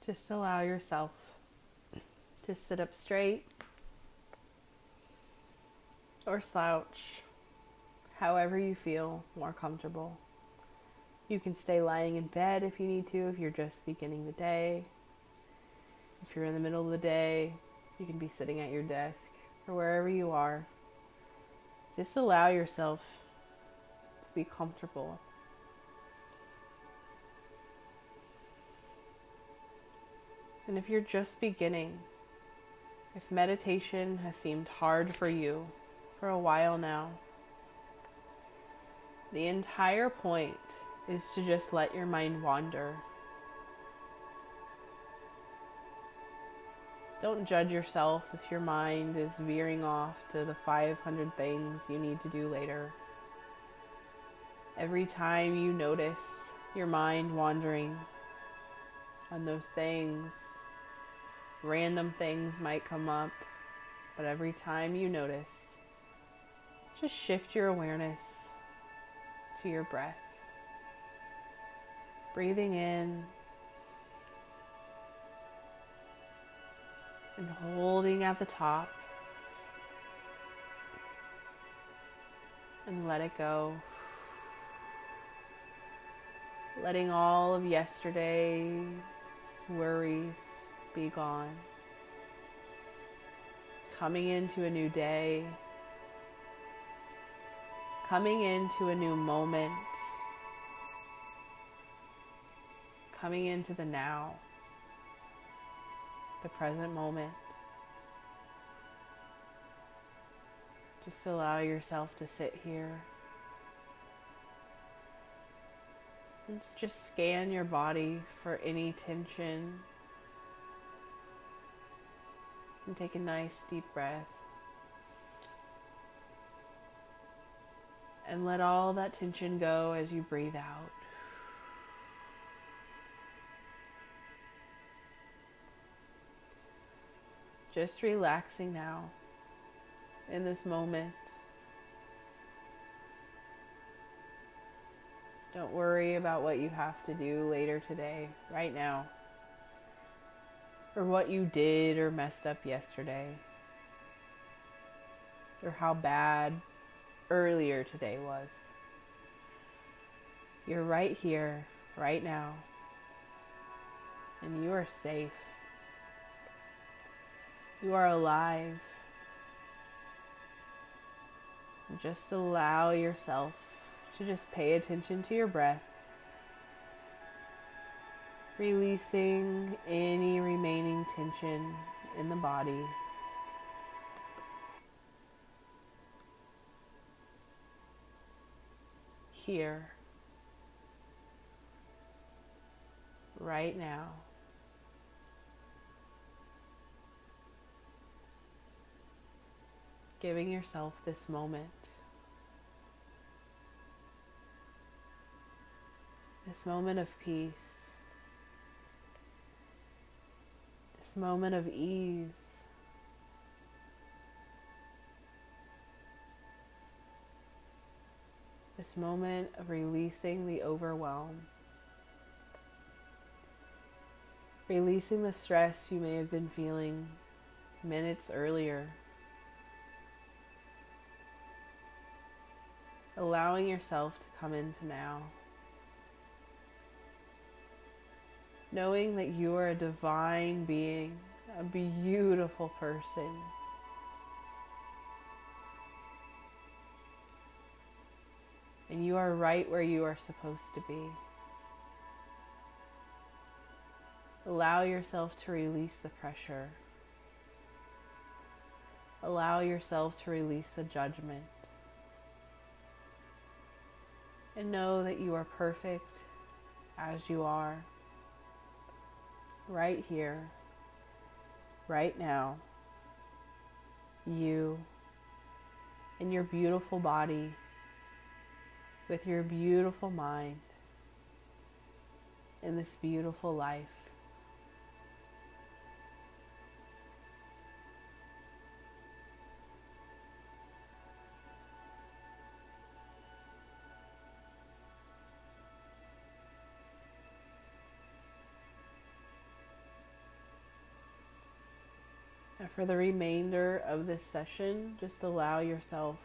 Just allow yourself to sit up straight or slouch, however you feel more comfortable. You can stay lying in bed if you need to, if you're just beginning the day. If you're in the middle of the day, you can be sitting at your desk or wherever you are. Just allow yourself to be comfortable. And if you're just beginning, if meditation has seemed hard for you for a while now, the entire point is to just let your mind wander. Don't judge yourself if your mind is veering off to the 500 things you need to do later. Every time you notice your mind wandering on those things, random things might come up, but every time you notice, just shift your awareness to your breath. Breathing in and holding at the top, and let it go. Letting all of yesterday's worries be gone. Coming into a new day, coming into a new moment, coming into the now, the present moment. Just allow yourself to sit here and just scan your body for any tension. And take a nice deep breath. And let all that tension go as you breathe out. Just relaxing now in this moment. Don't worry about what you have to do later today, right now. Or what you did or messed up yesterday. Or how bad earlier today was. You're right here, right now. And you are safe. You are alive. And just allow yourself to just pay attention to your breath. Releasing any remaining tension in the body. Here. Right now. Giving yourself this moment. This moment of peace. This moment of ease. This moment of releasing the overwhelm. Releasing the stress you may have been feeling minutes earlier. Allowing yourself to come into now. Knowing that you are a divine being, a beautiful person. And you are right where you are supposed to be. Allow yourself to release the pressure. Allow yourself to release the judgment. And know that you are perfect as you are. Right here, right now, you in your beautiful body, with your beautiful mind, in this beautiful life. And for the remainder of this session, just allow yourself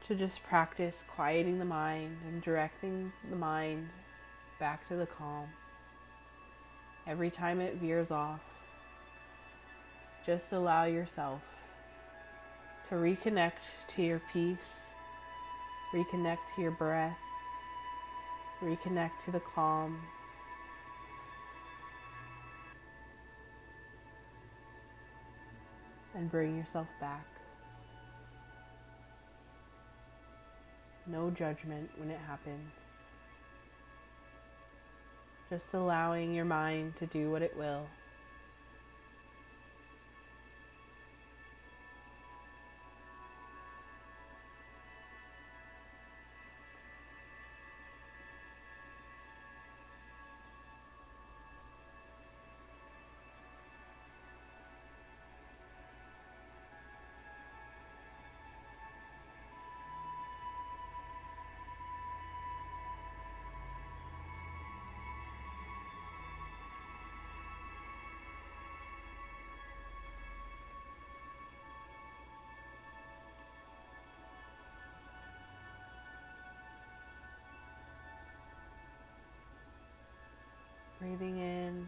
to just practice quieting the mind and directing the mind back to the calm. Every time it veers off, just allow yourself to reconnect to your peace, reconnect to your breath, reconnect to the calm. And bring yourself back. No judgment when it happens. Just allowing your mind to do what it will. Breathing in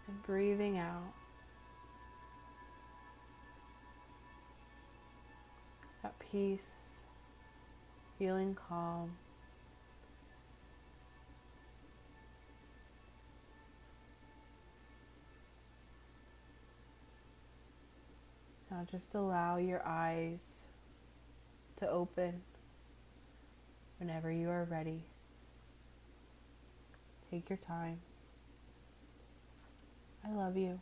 and breathing out. At peace, feeling calm. Now just allow your eyes to open whenever you are ready. Take your time. I love you.